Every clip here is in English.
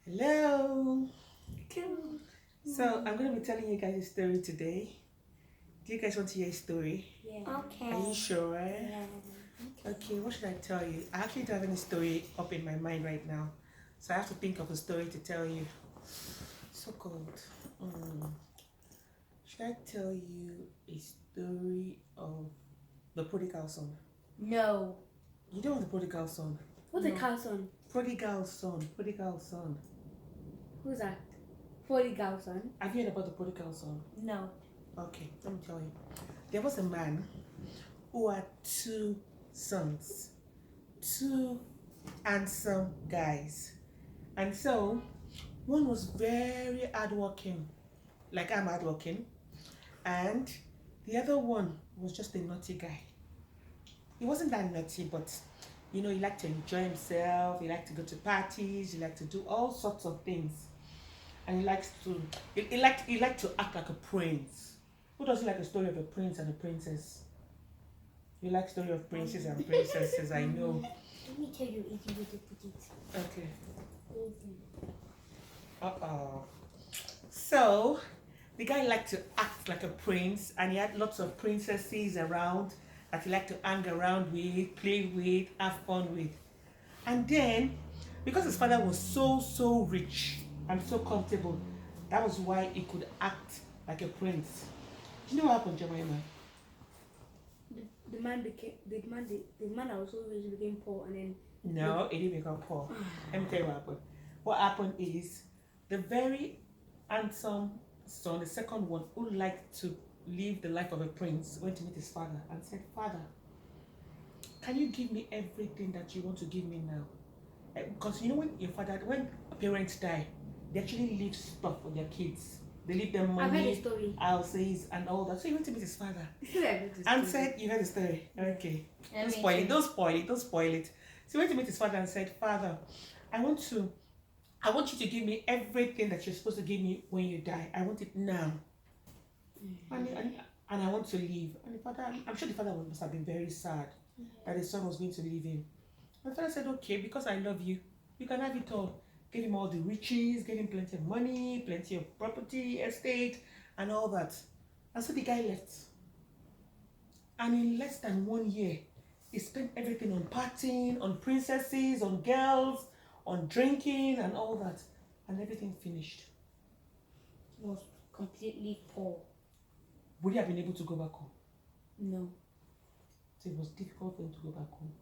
Hello. Cool. So I'm going to be telling you guys a story today. Do you guys want to hear a story? Yeah. Okay. Are you sure? Yeah. Okay, what should I tell you? I actually don't have any story up in my mind right now. So I have to think of a story to tell you. So cold. Should I tell you a story of the prodigal son? No. You don't know the prodigal son? What's No. a cow son? Prodigal son. Prodigal son. Who's that? Prodigal son? Have you heard about the prodigal son? No. Okay, let me tell you. There was a man who had two sons, two handsome guys. And so one was very hardworking, like I'm hardworking, and the other one was just a naughty guy. He wasn't that naughty, but he liked to enjoy himself, he liked to go to parties, he liked to do all sorts of things. And he liked to act like a prince. Who doesn't like a story of a prince and a princess? You like story of princes and princesses, I know. Let me tell you easy way to put it. Okay. Easy. So the guy liked to act like a prince, and he had lots of princesses around that he liked to hang around with, play with, have fun with. And then, because his father was so rich and so comfortable, that was why he could act like a prince. Do you know what happened, Jemima? The man that was so rich became poor, and then No, it didn't become poor. Let me tell you what happened. What happened is the very handsome son, the second one, who liked to live the life of a prince, went to meet his father and said, "Father, can you give me everything that you want to give me now?" Because when parents die, they actually leave stuff for their kids. They leave them I've heard a money, story. houses, and all that. So he went to meet his father I've heard a and story. said, "You heard the story? Okay. Let Don't me spoil it, tell don't spoil it, don't spoil it." So he went to meet his father and said, "Father, I want you to give me everything that you're supposed to give me when you die. I want it now. And I want to leave." And the father, I'm sure the father must have been very sad that his son was going to leave him. And the father said, "Okay, because I love you, you can have it all." Gave him all the riches, gave him plenty of money, plenty of property, estate, and all that. And so the guy left. And in less than 1 year, he spent everything on partying, on princesses, on girls, on drinking, and all that. And everything finished. He was completely poor. Would he have been able to go back home? No, So it was difficult for him to go back home.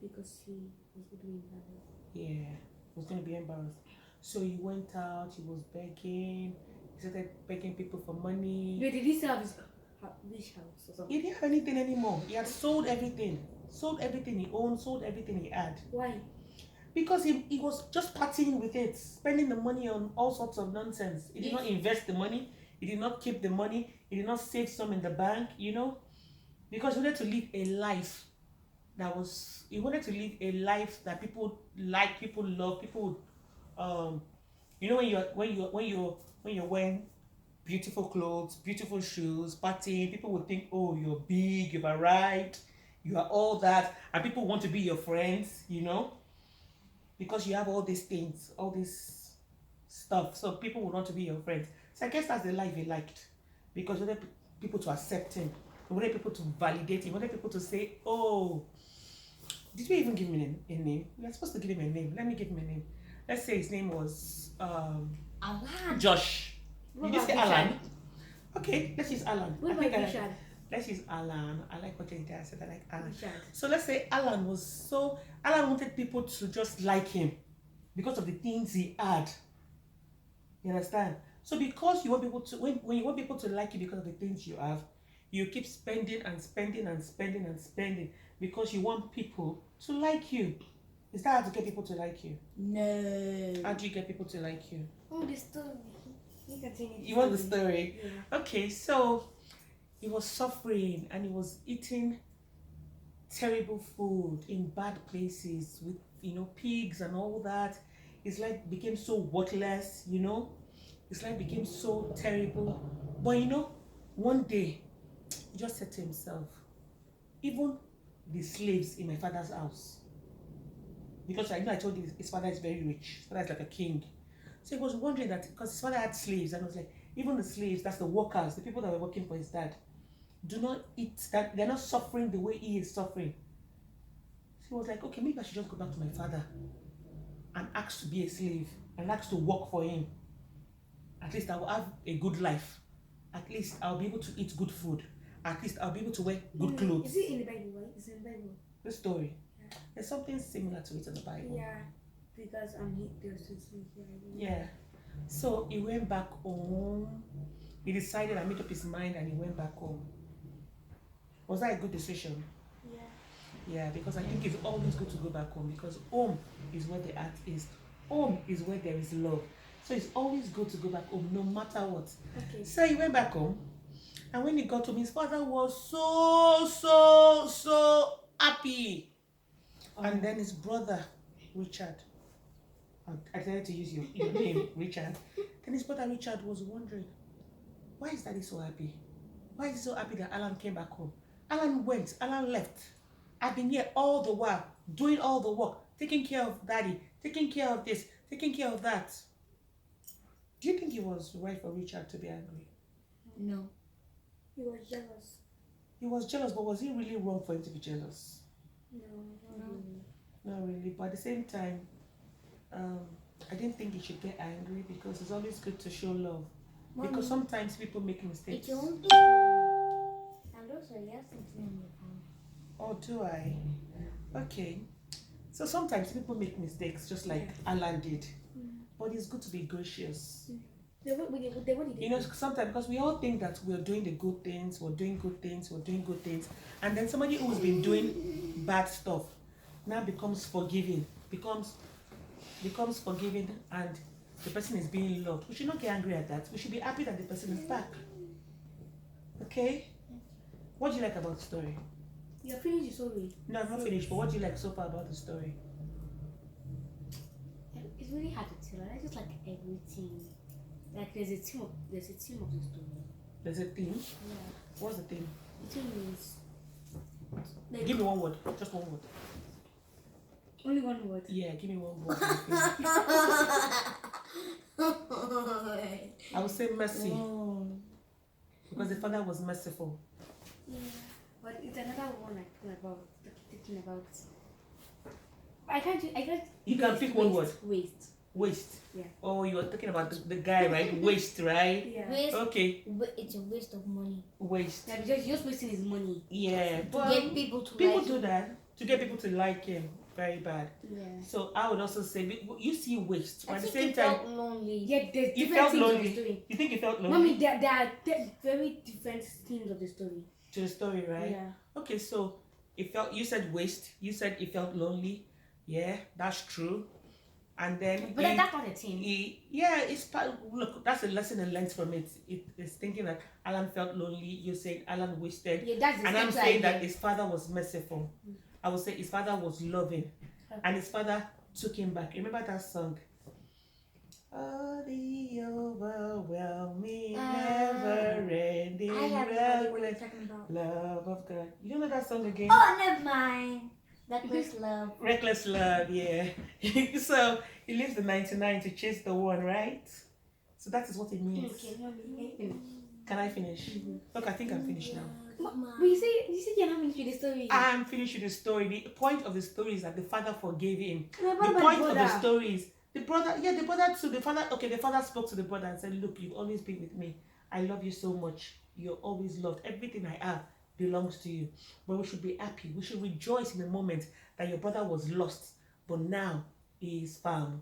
because he was doing that. Yeah, he was going to be embarrassed. So he went out, he was begging, he started begging people for money. Wait, did he still have his rich house or something? He didn't have anything anymore. He had sold everything. Sold everything he owned, sold everything he had. Why? Because he was just partying with it, spending the money on all sorts of nonsense. He did not invest the money, he did not keep the money, he did not save some in the bank, because he wanted to live a life that people like, people love, people would, when you're wearing beautiful clothes, beautiful shoes, partying, people would think, "Oh, you're big, you've arrived, you are all that," and people want to be your friends, because you have all these things, all this stuff. So people would want to be your friends. So I guess that's the life he liked, because he wanted people to accept him. He wanted people to validate him. He wanted people to say, "Oh, did we even give him a name? We are supposed to give him a name. Let me give him a name. Let's say his name was Alan. Josh. What Did you about say Richard? Alan? Okay, let's use Alan. What I about think I like- Richard? Let's use Alan. I like what you did. I said I like Alan. Richard. So let's say Alan wanted people to just like him because of the things he had. You understand? So because you want people to, when you want people to like you because of the things you have, you keep spending and spending and spending and spending because you want people to like you. Is that how to get people to like you? No. How do you get people to like you? Oh, the story. You continue. You want the story? Yeah. Okay, so he was suffering and he was eating terrible food in bad places with pigs and all that. His life became so worthless, his life became so terrible. But one day he just said to himself, even the slaves in my father's house, because I told you his father is very rich, his father is like a king. So he was wondering that because his father had slaves, and it was like, even the slaves, that's the workers, the people that were working for his dad, do not eat that, they're not suffering the way he is suffering. So he was like, okay, maybe I should just go back to my father and ask to be a slave and ask to work for him. At least I will have a good life. At least I'll be able to eat good food. At least I'll be able to wear good clothes. Is it in the Bible, right? It's in the Bible. The story. Yeah. There's something similar to it in the Bible. Yeah. Because there's two things here. Yeah. So he went back home. He decided and made up his mind and he went back home. Was that a good decision? Yeah. Yeah, because I think it's always good to go back home because home is where the heart is. Home is where there is love. So it's always good to go back home no matter what. Okay. So he went back home. And when he got home, his father was so happy. And then his brother, Richard, I decided to use your name, Richard. Then his brother Richard was wondering, why is daddy so happy? Why is he so happy that Alan came back home? Alan went, Alan left. I've been here all the while, doing all the work, taking care of daddy, taking care of this, taking care of that. Do you think it was right for Richard to be angry? No. He was jealous. He was jealous, but was it really wrong for him to be jealous? No. Not really, but at the same time, I didn't think he should get angry because it's always good to show love. Mommy, Because sometimes people make mistakes. it's your own story. And also, you have something on your phone. Oh, do I? Okay. So sometimes people make mistakes, just like Alan did. But it's good to be gracious. What did they You know, sometimes because we all think that we're doing the good things, we're doing good things, and then somebody who's been doing bad stuff now becomes forgiving, becomes forgiving, and the person is being loved. We should not get angry at that. We should be happy that the person is back. Okay? What do you like about the story? You're finished the story. No, I'm not finished, but what do you like so far about the story? It's really hard to tell. I just like everything. Like there's a theme of the story. There's a theme. Yeah. What's the theme? The theme is like, Give me one word. Just one word. Only one word. Yeah, give me one word. I would say mercy. Because the father was merciful. Yeah. But it's another one thinking about. I can't. You can pick one word. Waste. Waste. Yeah. Oh, you were talking about the guy, right? Waste, right? Yeah. waste. Okay. It's a waste of money. Waste. Yeah, because you're just wasting his money. Yeah. To But get people to people like do him. that. To get people to like him. Very bad. Yeah. So I would also say, you see waste. But I at the think same he time, felt lonely. Yeah, there's he different felt things of the lonely. story. You think he felt lonely? Mommy, there are very different themes of the story. To the story, right? Yeah. Okay, so you said waste. You said he felt lonely. Yeah, that's true. And then But that's not a team. it's part. Look, that's a lesson and learned from it. It's thinking that Alan felt lonely. You said Alan wasted, Yeah, that's the and I'm same saying idea. that his father was merciful. I would say his father was loving, and his father took him back. Remember that song? Oh, the overwhelming, never-ending, I have no idea what you're reckless talking about. love of God. You don't know that song again? Oh, never mind. Reckless love. Reckless love, yeah. So he leaves the 99 to chase the one, right? So that is what it means. Okay, Mommy. Can I finish? Look, I think I'm finished now. But you say you're not finished with the story. I'm finished with the story. The point of the story is that the father forgave him. No, The what about point the of the brother? story is the brother too. The father spoke to the brother and said, look, you've always been with me. I love you so much. You're always loved. Everything I have belongs to you. But we should be happy. We should rejoice in the moment that your brother was lost, but now he is found.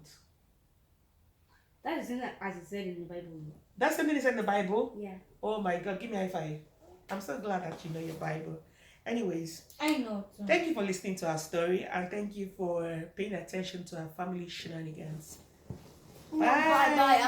That is something as it said in the Bible. That's something is in the Bible. Yeah. Oh my God, give me a high five. I'm so glad that you know your Bible. Anyways, I know. Too. thank you for listening to our story and thank you for paying attention to our family shenanigans. Bye bye.